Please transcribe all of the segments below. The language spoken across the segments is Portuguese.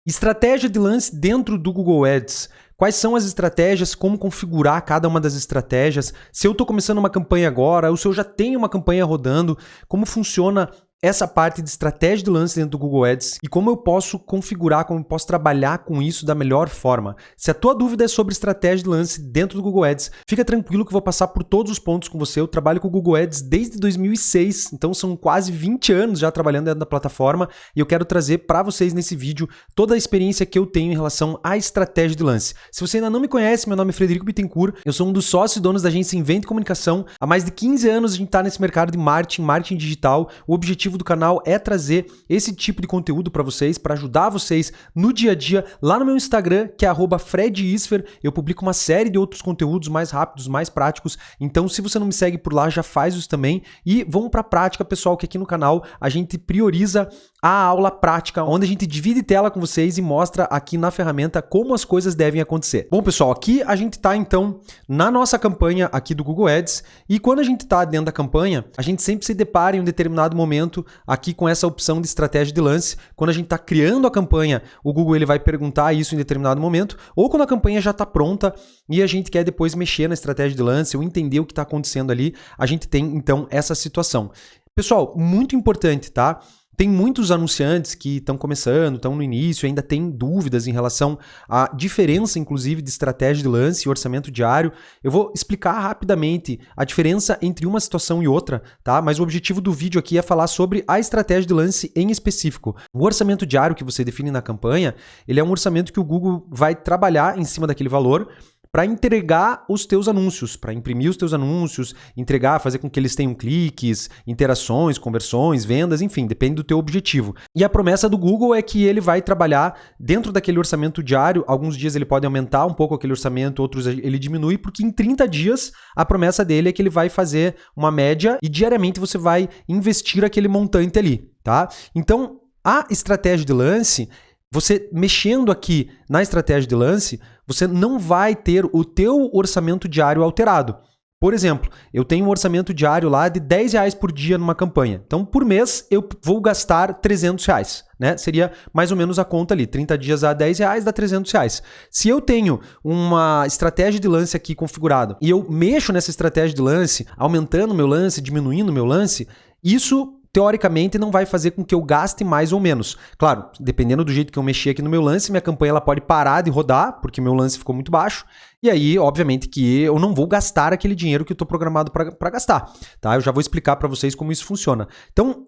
Estratégia de lance dentro do Google Ads. Quais são as estratégias, como configurar cada uma das estratégias, se eu estou começando uma campanha agora, ou se eu já tenho uma campanha rodando, como funciona essa parte de estratégia de lance dentro do Google Ads e como eu posso configurar, como eu posso trabalhar com isso da melhor forma. Se a tua dúvida é sobre estratégia de lance dentro do Google Ads, fica tranquilo que eu vou passar por todos os pontos com você. Eu trabalho com o Google Ads desde 2006, então são quase 20 anos já trabalhando dentro da plataforma e eu quero trazer para vocês nesse vídeo toda a experiência que eu tenho em relação à estratégia de lance. Se você ainda não me conhece, meu nome é Frederico Bittencourt, eu sou um dos sócios e donos da agência Invento Comunicação. Há mais de 15 anos a gente está nesse mercado de marketing digital. O objetivo do canal é trazer esse tipo de conteúdo para vocês, para ajudar vocês no dia a dia, lá no meu Instagram, que é @fredisfer. Eu publico uma série de outros conteúdos mais rápidos, mais práticos. Então, se você não me segue por lá, já faz isso também. E vamos para a prática, pessoal, que aqui no canal a gente prioriza a aula prática, onde a gente divide tela com vocês e mostra aqui na ferramenta como as coisas devem acontecer. Bom, pessoal, aqui a gente está então na nossa campanha aqui do Google Ads e quando a gente está dentro da campanha, a gente sempre se depara em um determinado momento aqui com essa opção de estratégia de lance. Quando a gente está criando a campanha, o Google ele vai perguntar isso em determinado momento, ou quando a campanha já está pronta e a gente quer depois mexer na estratégia de lance ou entender o que está acontecendo ali, a gente tem então essa situação. Pessoal, muito importante, tá? Tem muitos anunciantes que estão começando, estão no início, ainda têm dúvidas em relação à diferença, inclusive, de estratégia de lance e orçamento diário. Eu vou explicar rapidamente a diferença entre uma situação e outra, tá? Mas o objetivo do vídeo aqui é falar sobre a estratégia de lance em específico. O orçamento diário que você define na campanha, ele é um orçamento que o Google vai trabalhar em cima daquele valor para entregar os teus anúncios, para imprimir os teus anúncios, entregar, fazer com que eles tenham cliques, interações, conversões, vendas, enfim, depende do teu objetivo. E a promessa do Google é que ele vai trabalhar dentro daquele orçamento diário. Alguns dias ele pode aumentar um pouco aquele orçamento, outros ele diminui, porque em 30 dias a promessa dele é que ele vai fazer uma média e diariamente você vai investir aquele montante ali, tá? Então, a estratégia de lance, você mexendo aqui na estratégia de lance, você não vai ter o teu orçamento diário alterado. Por exemplo, eu tenho um orçamento diário lá de R$10 por dia numa campanha. Então, por mês, eu vou gastar R$300, né? Seria mais ou menos a conta ali. 30 dias a R$10 dá R$300. Se eu tenho uma estratégia de lance aqui configurada e eu mexo nessa estratégia de lance, aumentando meu lance, diminuindo meu lance, isso teoricamente não vai fazer com que eu gaste mais ou menos. Claro, dependendo do jeito que eu mexer aqui no meu lance, minha campanha ela pode parar de rodar, porque meu lance ficou muito baixo, e aí, obviamente, que eu não vou gastar aquele dinheiro que eu estou programado para gastar. Tá? Eu já vou explicar para vocês como isso funciona. Então,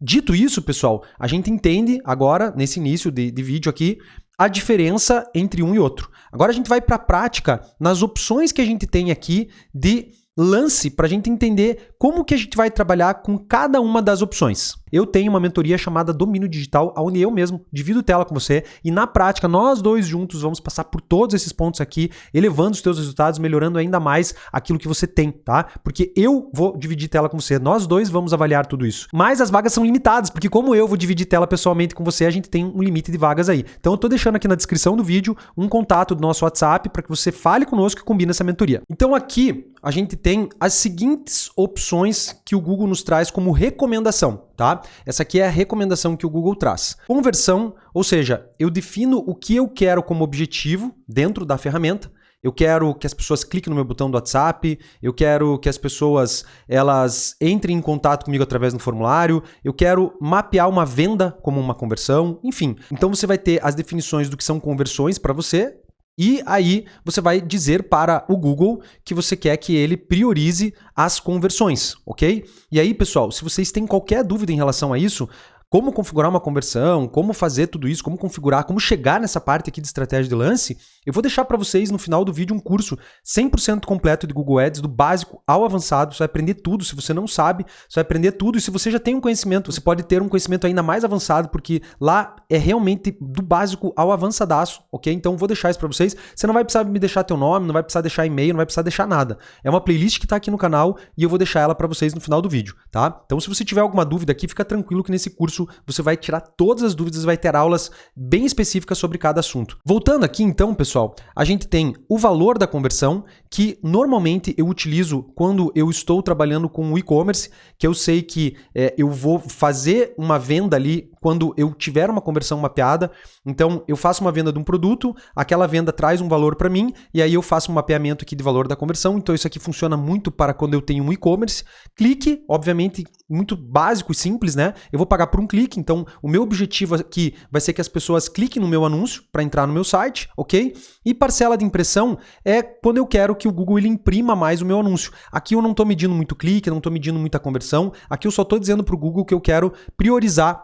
dito isso, pessoal, a gente entende agora, nesse início de vídeo aqui, a diferença entre um e outro. Agora a gente vai para a prática nas opções que a gente tem aqui de lance para a gente entender como que a gente vai trabalhar com cada uma das opções. Eu tenho uma mentoria chamada Domínio Digital, onde eu mesmo divido tela com você e na prática nós dois juntos vamos passar por todos esses pontos aqui, elevando os teus resultados, melhorando ainda mais aquilo que você tem, tá? Porque eu vou dividir tela com você, nós dois vamos avaliar tudo isso. Mas as vagas são limitadas, porque como eu vou dividir tela pessoalmente com você, a gente tem um limite de vagas aí. Então eu tô deixando aqui na descrição do vídeo um contato do nosso WhatsApp para que você fale conosco e combine essa mentoria. Então aqui a gente tem as seguintes opções que o Google nos traz como recomendação, tá? Essa aqui é a recomendação que o Google traz. Conversão, ou seja, eu defino o que eu quero como objetivo dentro da ferramenta. Eu quero que as pessoas cliquem no meu botão do WhatsApp, eu quero que as pessoas elas entrem em contato comigo através do formulário, eu quero mapear uma venda como uma conversão, enfim. Então você vai ter as definições do que são conversões para você, e aí você vai dizer para o Google que você quer que ele priorize as conversões, ok? E aí, pessoal, se vocês têm qualquer dúvida em relação a isso, como configurar uma conversão, como fazer tudo isso, como configurar, como chegar nessa parte aqui de estratégia de lance, eu vou deixar para vocês no final do vídeo um curso 100% completo de Google Ads, do básico ao avançado. Você vai aprender tudo. Se você não sabe, você vai aprender tudo. E se você já tem um conhecimento, você pode ter um conhecimento ainda mais avançado, porque lá é realmente do básico ao avançadaço, ok? Então vou deixar isso para vocês. Você não vai precisar me deixar teu nome, não vai precisar deixar e-mail, não vai precisar deixar nada. É uma playlist que está aqui no canal e eu vou deixar ela para vocês no final do vídeo, tá? Então se você tiver alguma dúvida aqui, fica tranquilo que nesse curso você vai tirar todas as dúvidas, vai ter aulas bem específicas sobre cada assunto. Voltando aqui então, pessoal, a gente tem o valor da conversão, que normalmente eu utilizo quando eu estou trabalhando com o e-commerce, que eu sei que eu vou fazer uma venda ali quando eu tiver uma conversão mapeada. Então, eu faço uma venda de um produto, aquela venda traz um valor para mim, e aí eu faço um mapeamento aqui de valor da conversão. Então, isso aqui funciona muito para quando eu tenho um e-commerce. Clique, obviamente, muito básico e simples, né? Eu vou pagar por um clique, então o meu objetivo aqui vai ser que as pessoas cliquem no meu anúncio para entrar no meu site, ok? E parcela de impressão é quando eu quero que o Google ele imprima mais o meu anúncio. Aqui eu não estou medindo muito clique, não estou medindo muita conversão, aqui eu só estou dizendo para o Google que eu quero priorizar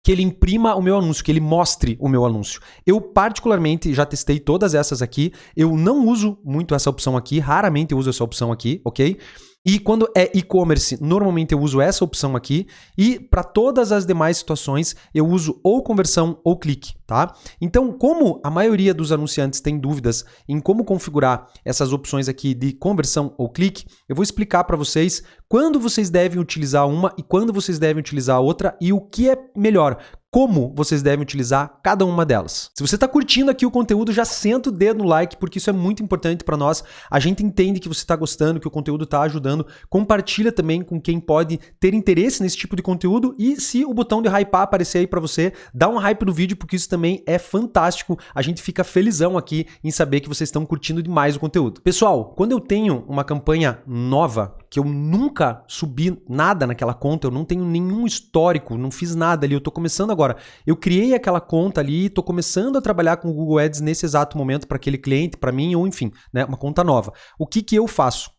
que ele imprima o meu anúncio, que ele mostre o meu anúncio. Eu particularmente já testei todas essas aqui, eu não uso muito essa opção aqui, raramente eu uso essa opção aqui, ok? E quando é e-commerce, normalmente eu uso essa opção aqui, e para todas as demais situações eu uso ou conversão ou clique, tá? Então, como a maioria dos anunciantes tem dúvidas em como configurar essas opções aqui de conversão ou clique, eu vou explicar para vocês quando vocês devem utilizar uma e quando vocês devem utilizar a outra e o que é melhor. Como vocês devem utilizar cada uma delas. Se você está curtindo aqui o conteúdo, já senta o dedo no like, porque isso é muito importante para nós. A gente entende que você está gostando, que o conteúdo está ajudando. Compartilha também com quem pode ter interesse nesse tipo de conteúdo. E se o botão de hypar aparecer aí para você, dá um hype no vídeo, porque isso também é fantástico. A gente fica felizão aqui em saber que vocês estão curtindo demais o conteúdo. Pessoal, quando eu tenho uma campanha nova, que eu nunca subi nada naquela conta, eu não tenho nenhum histórico, não fiz nada ali, eu estou começando agora. Eu criei aquela conta ali, estou começando a trabalhar com o Google Ads nesse exato momento para aquele cliente, para mim, ou enfim, né, uma conta nova. O que eu faço?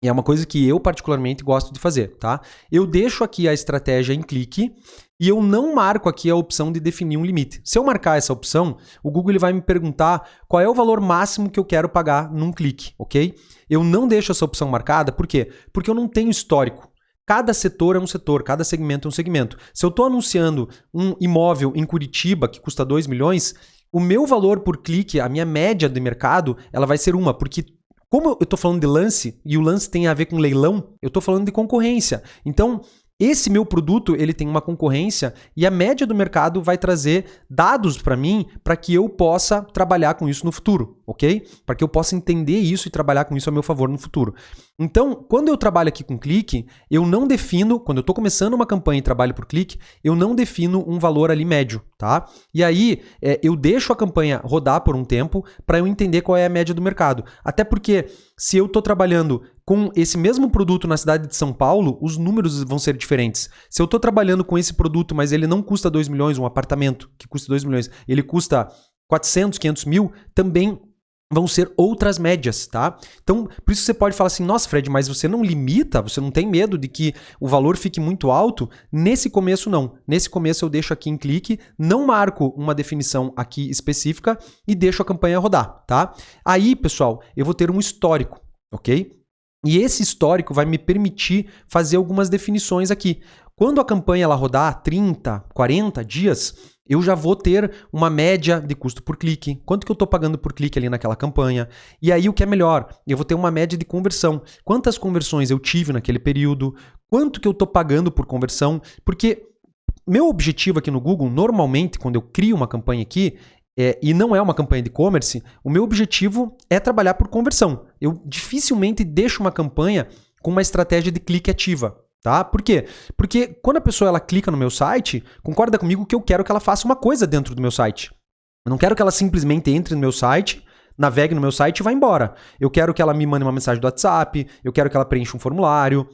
É uma coisa que eu particularmente gosto de fazer, tá? Eu deixo aqui a estratégia em clique e eu não marco aqui a opção de definir um limite. Se eu marcar essa opção, o Google ele vai me perguntar qual é o valor máximo que eu quero pagar num clique, ok? Eu não deixo essa opção marcada, por quê? Porque eu não tenho histórico. Cada setor é um setor, cada segmento é um segmento. Se eu estou anunciando um imóvel em Curitiba que custa 2 milhões, o meu valor por clique, a minha média de mercado, ela vai ser uma, porque como eu estou falando de lance, e o lance tem a ver com leilão, eu estou falando de concorrência. Então, esse meu produto ele tem uma concorrência e a média do mercado vai trazer dados para mim para que eu possa trabalhar com isso no futuro, ok? Para que eu possa entender isso e trabalhar com isso a meu favor no futuro. Então, quando eu trabalho aqui com clique, eu não defino, quando eu estou começando uma campanha e trabalho por clique, eu não defino um valor ali médio, tá? E aí, eu deixo a campanha rodar por um tempo para eu entender qual é a média do mercado. Até porque, se eu estou trabalhando com esse mesmo produto na cidade de São Paulo, os números vão ser diferentes. Se eu estou trabalhando com esse produto, mas ele não custa 2 milhões, um apartamento que custa 2 milhões, ele custa 400, 500 mil, também vão ser outras médias, tá? Então, por isso você pode falar assim, nossa, Fred, mas você não limita, você não tem medo de que o valor fique muito alto? Nesse começo, não. Nesse começo eu deixo aqui em clique, não marco uma definição aqui específica e deixo a campanha rodar, tá? Aí, pessoal, eu vou ter um histórico, ok? E esse histórico vai me permitir fazer algumas definições aqui. Quando a campanha ela rodar 30, 40 dias, eu já vou ter uma média de custo por clique. Quanto que eu estou pagando por clique ali naquela campanha? E aí o que é melhor? Eu vou ter uma média de conversão. Quantas conversões eu tive naquele período? Quanto que eu estou pagando por conversão? Porque meu objetivo aqui no Google, normalmente, quando eu crio uma campanha aqui, e não é uma campanha de e-commerce, o meu objetivo é trabalhar por conversão. Eu dificilmente deixo uma campanha com uma estratégia de clique ativa. Tá? Por quê? Porque quando a pessoa ela clica no meu site, concorda comigo que eu quero que ela faça uma coisa dentro do meu site. Eu não quero que ela simplesmente entre no meu site, navegue no meu site e vá embora. Eu quero que ela me mande uma mensagem do WhatsApp, eu quero que ela preencha um formulário,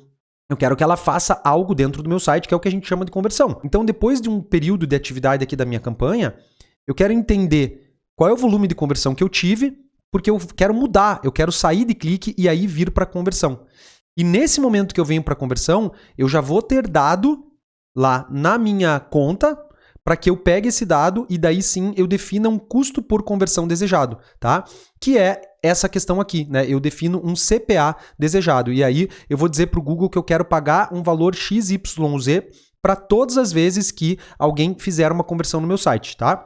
eu quero que ela faça algo dentro do meu site, que é o que a gente chama de conversão. Então, depois de um período de atividade aqui da minha campanha, eu quero entender qual é o volume de conversão que eu tive, porque eu quero mudar, eu quero sair de clique e aí vir para conversão. E nesse momento que eu venho para conversão, eu já vou ter dado lá na minha conta para que eu pegue esse dado e daí sim eu defina um custo por conversão desejado, tá? Que é essa questão aqui, né? Eu defino um CPA desejado e aí eu vou dizer para o Google que eu quero pagar um valor XYZ para todas as vezes que alguém fizer uma conversão no meu site, tá?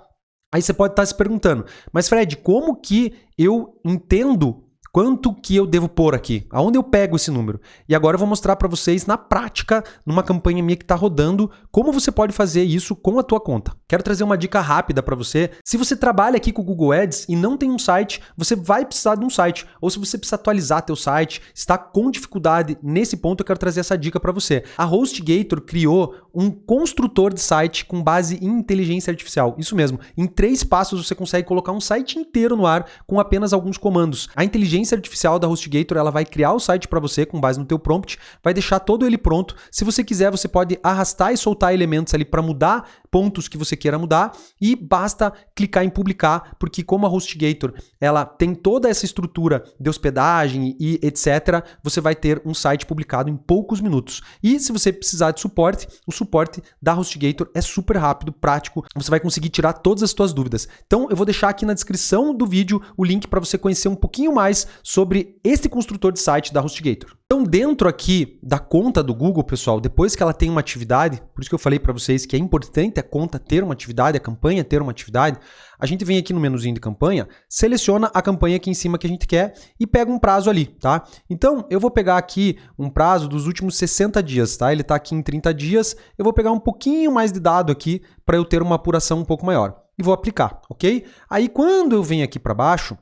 Aí você pode estar se perguntando, mas Fred, como que eu entendo quanto que eu devo pôr aqui? Aonde eu pego esse número? E agora eu vou mostrar para vocês na prática, numa campanha minha que está rodando, como você pode fazer isso com a tua conta. quero trazer uma dica rápida para você. Se você trabalha aqui com o Google Ads e não tem um site, você vai precisar de um site. Ou se você precisa atualizar teu site, está com dificuldade nesse ponto, eu quero trazer essa dica para você. A HostGator criou um construtor de site com base em inteligência artificial. Isso mesmo, em 3 passos você consegue colocar um site inteiro no ar com apenas alguns comandos. A inteligência artificial da HostGator, ela vai criar o site para você com base no teu prompt, vai deixar todo ele pronto. Se você quiser, você pode arrastar e soltar elementos ali para mudar pontos que você queira mudar e basta clicar em publicar, porque como a HostGator, ela tem toda essa estrutura de hospedagem e etc, você vai ter um site publicado em poucos minutos. E se você precisar de suporte, o suporte da HostGator é super rápido, prático, você vai conseguir tirar todas as suas dúvidas. Então eu vou deixar aqui na descrição do vídeo o link para você conhecer um pouquinho mais sobre este construtor de site da HostGator. Então, dentro aqui da conta do Google, pessoal, depois que ela tem uma atividade, por isso que eu falei para vocês que é importante a conta ter uma atividade, a campanha ter uma atividade, a gente vem aqui no menuzinho de campanha, seleciona a campanha aqui em cima que a gente quer e pega um prazo ali, tá? Então, eu vou pegar aqui um prazo dos últimos 60 dias, tá? Ele está aqui em 30 dias, eu vou pegar um pouquinho mais de dado aqui para eu ter uma apuração um pouco maior e vou aplicar, ok? Aí, quando eu venho aqui para baixo,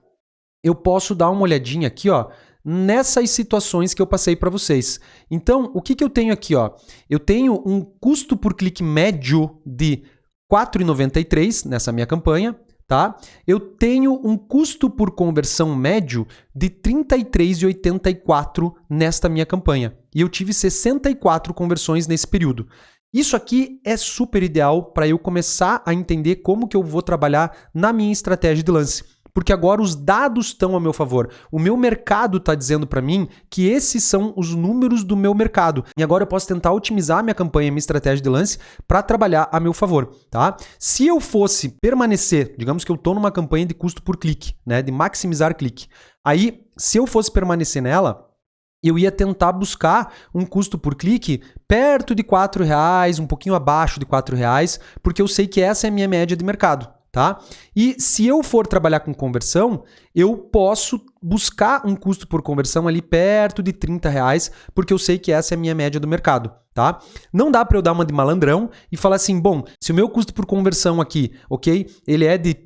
eu posso dar uma olhadinha aqui, ó, nessas situações que eu passei para vocês. Então, o que eu tenho aqui? Ó? Eu tenho um custo por clique médio de R$ 4,93 nessa minha campanha. Tá? Eu tenho um custo por conversão médio de R$ 33,84 nesta minha campanha. E eu tive 64 conversões nesse período. Isso aqui é super ideal para eu começar a entender como que eu vou trabalhar na minha estratégia de lance. Porque agora os dados estão a meu favor. O meu mercado está dizendo para mim que esses são os números do meu mercado. E agora eu posso tentar otimizar a minha campanha, minha estratégia de lance para trabalhar a meu favor. Tá? Se eu fosse permanecer, digamos que eu estou numa campanha de custo por clique, né, de maximizar clique. Aí, se eu fosse permanecer nela, eu ia tentar buscar um custo por clique perto de R$ 4,00, um pouquinho abaixo de R$ 4,00, porque eu sei que essa é a minha média de mercado. Tá? E se eu for trabalhar com conversão, eu posso buscar um custo por conversão ali perto de R$ 30,00, porque eu sei que essa é a minha média do mercado. Tá? Não dá para eu dar uma de malandrão e falar assim, bom, se o meu custo por conversão aqui, ok, ele é de R$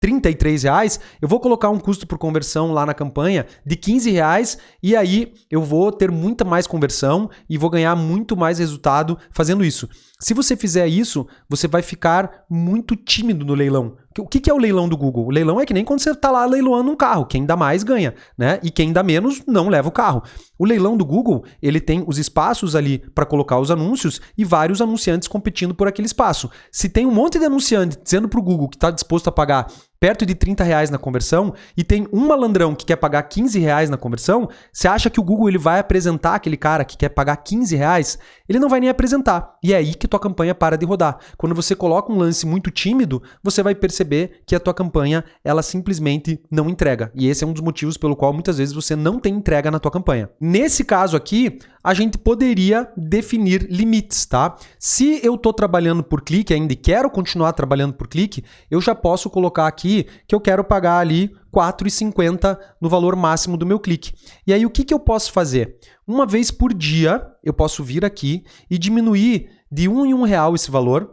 33,00, eu vou colocar um custo por conversão lá na campanha de R$ 15,00 e aí eu vou ter muita mais conversão e vou ganhar muito mais resultado fazendo isso. Se você fizer isso, você vai ficar muito tímido no leilão. O que é o leilão do Google? O leilão é que nem quando você está lá leiloando um carro. Quem dá mais ganha, né? E quem dá menos não leva o carro. O leilão do Google, ele tem os espaços ali para colocar os anúncios e vários anunciantes competindo por aquele espaço. Se tem um monte de anunciante dizendo para o Google que está disposto a pagar perto de R$ 30,00 na conversão e tem um malandrão que quer pagar R$ 15,00 na conversão, você acha que o Google ele vai apresentar aquele cara que quer pagar R$ 15,00? Ele não vai nem apresentar. E é aí que tua campanha para de rodar. Quando você coloca um lance muito tímido, você vai perceber que a tua campanha, ela simplesmente não entrega. E esse é um dos motivos pelo qual muitas vezes você não tem entrega na tua campanha. Nesse caso aqui, a gente poderia definir limites, tá? Se eu estou trabalhando por clique ainda e quero continuar trabalhando por clique, eu já posso colocar aqui que eu quero pagar ali R$ 4,50 no valor máximo do meu clique. E aí o que eu posso fazer? Uma vez por dia, eu posso vir aqui e diminuir de R$ 1 em R$ 1 esse valor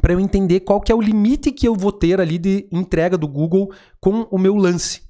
para eu entender qual que é o limite que eu vou ter ali de entrega do Google com o meu lance.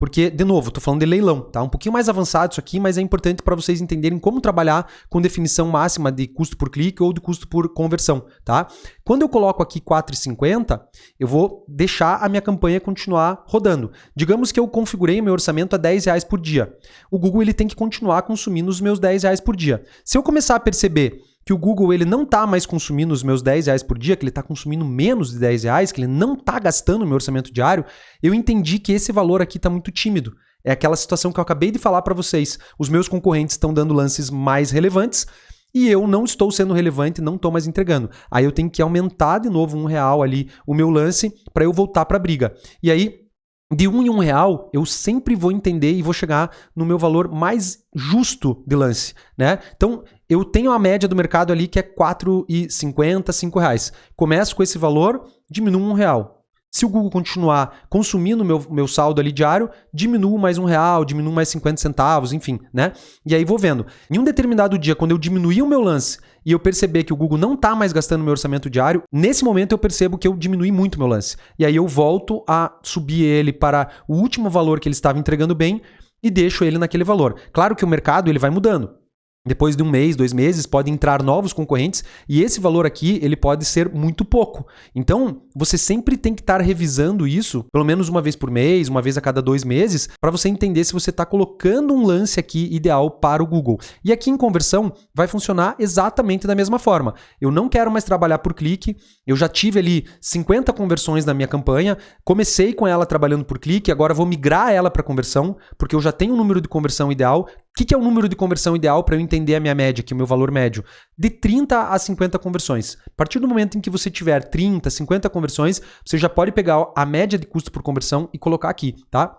Porque, de novo, estou falando de leilão, tá? Um pouquinho mais avançado isso aqui, mas é importante para vocês entenderem como trabalhar com definição máxima de custo por clique ou de custo por conversão, tá? Quando eu coloco aqui 4,50, eu vou deixar a minha campanha continuar rodando. Digamos que eu configurei o meu orçamento a R$10 por dia. O Google ele tem que continuar consumindo os meus R$10 por dia. Se eu começar a perceber que o Google ele não está mais consumindo os meus R$10 por dia, que ele está consumindo menos de R$10, que ele não está gastando o meu orçamento diário, eu entendi que esse valor aqui está muito tímido. É aquela situação que eu acabei de falar para vocês. Os meus concorrentes estão dando lances mais relevantes e eu não estou sendo relevante, não estou mais entregando. Aí eu tenho que aumentar de novo R$1 ali o meu lance para eu voltar para a briga. E aí, de R$1 em R$1, eu sempre vou entender e vou chegar no meu valor mais justo de lance, né? Então, eu tenho a média do mercado ali que é R$4,50, R$5. Começo com esse valor, diminuo R$1. Se o Google continuar consumindo meu saldo ali diário, diminuo mais R$1, diminuo mais 50 centavos, enfim, né? E aí vou vendo. Em um determinado dia, quando eu diminuir o meu lance e eu perceber que o Google não está mais gastando meu orçamento diário, nesse momento eu percebo que eu diminui muito meu lance. E aí eu volto a subir ele para o último valor que ele estava entregando bem e deixo ele naquele valor. Claro que o mercado ele vai mudando. Depois de 1 mês, 2 meses, podem entrar novos concorrentes e esse valor aqui ele pode ser muito pouco. Então, você sempre tem que estar revisando isso, pelo menos uma vez por mês, uma vez a cada 2 meses, para você entender se você está colocando um lance aqui ideal para o Google. E aqui em conversão vai funcionar exatamente da mesma forma. Eu não quero mais trabalhar por clique, eu já tive ali 50 conversões na minha campanha, comecei com ela trabalhando por clique, agora vou migrar ela para conversão, porque eu já tenho um número de conversão ideal. O que é o número de conversão ideal para eu entender a minha média, aqui, o meu valor médio? De 30 a 50 conversões. A partir do momento em que você tiver 30, 50 conversões, você já pode pegar a média de custo por conversão e colocar aqui, tá?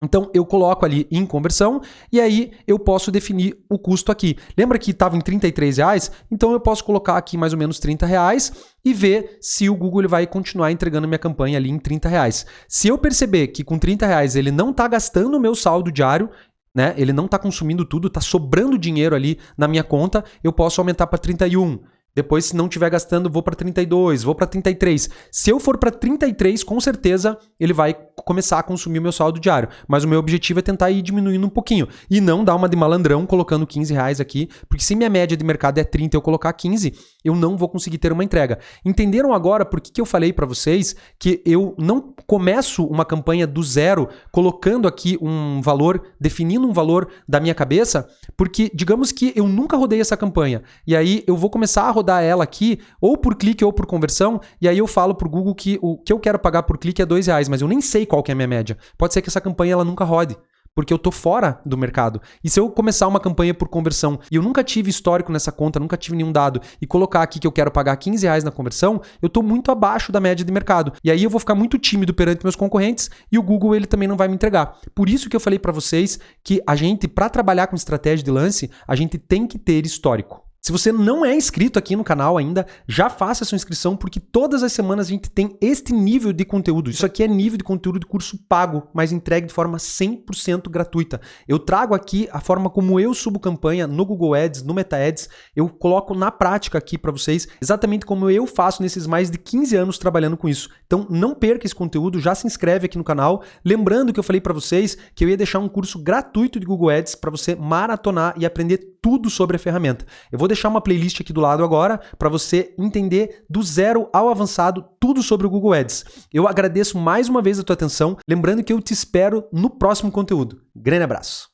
Então, eu coloco ali em conversão e aí eu posso definir o custo aqui. Lembra que estava em R$33? Então, eu posso colocar aqui mais ou menos R$30 e ver se o Google ele vai continuar entregando minha campanha ali em R$30. Se eu perceber que com R$30 ele não está gastando o meu saldo diário, né? Ele não está consumindo tudo, está sobrando dinheiro ali na minha conta, eu posso aumentar para 31. Depois, se não estiver gastando, vou para 32, vou para 33. Se eu for para 33, com certeza ele vai começar a consumir o meu saldo diário. Mas o meu objetivo é tentar ir diminuindo um pouquinho. E não dar uma de malandrão colocando R$15 aqui. Porque se minha média de mercado é 30 e eu colocar 15, eu não vou conseguir ter uma entrega. Entenderam agora por que eu falei para vocês que eu não começo uma campanha do zero colocando aqui um valor, definindo um valor da minha cabeça? Porque digamos que eu nunca rodei essa campanha. E aí eu vou começar a rodar ela aqui, ou por clique ou por conversão, e aí eu falo pro Google que o que eu quero pagar por clique é R$2, mas eu nem sei qual que é a minha média. Pode ser que essa campanha ela nunca rode, porque eu tô fora do mercado. E se eu começar uma campanha por conversão e eu nunca tive histórico nessa conta, nunca tive nenhum dado, e colocar aqui que eu quero pagar R$15 na conversão, eu tô muito abaixo da média de mercado. E aí eu vou ficar muito tímido perante meus concorrentes e o Google ele também não vai me entregar. Por isso que eu falei para vocês que a gente, para trabalhar com estratégia de lance, a gente tem que ter histórico. Se você não é inscrito aqui no canal ainda, já faça a sua inscrição, porque todas as semanas a gente tem este nível de conteúdo. Isso aqui é nível de conteúdo de curso pago, mas entregue de forma 100% gratuita. Eu trago aqui a forma como eu subo campanha no Google Ads, no Meta Ads. Eu coloco na prática aqui para vocês exatamente como eu faço nesses mais de 15 anos trabalhando com isso. Então não perca esse conteúdo, já se inscreve aqui no canal. Lembrando que eu falei para vocês que eu ia deixar um curso gratuito de Google Ads para você maratonar e aprender tudo sobre a ferramenta. Eu vou deixar uma playlist aqui do lado agora para você entender do zero ao avançado tudo sobre o Google Ads. Eu agradeço mais uma vez a tua atenção, lembrando que eu te espero no próximo conteúdo. Grande abraço!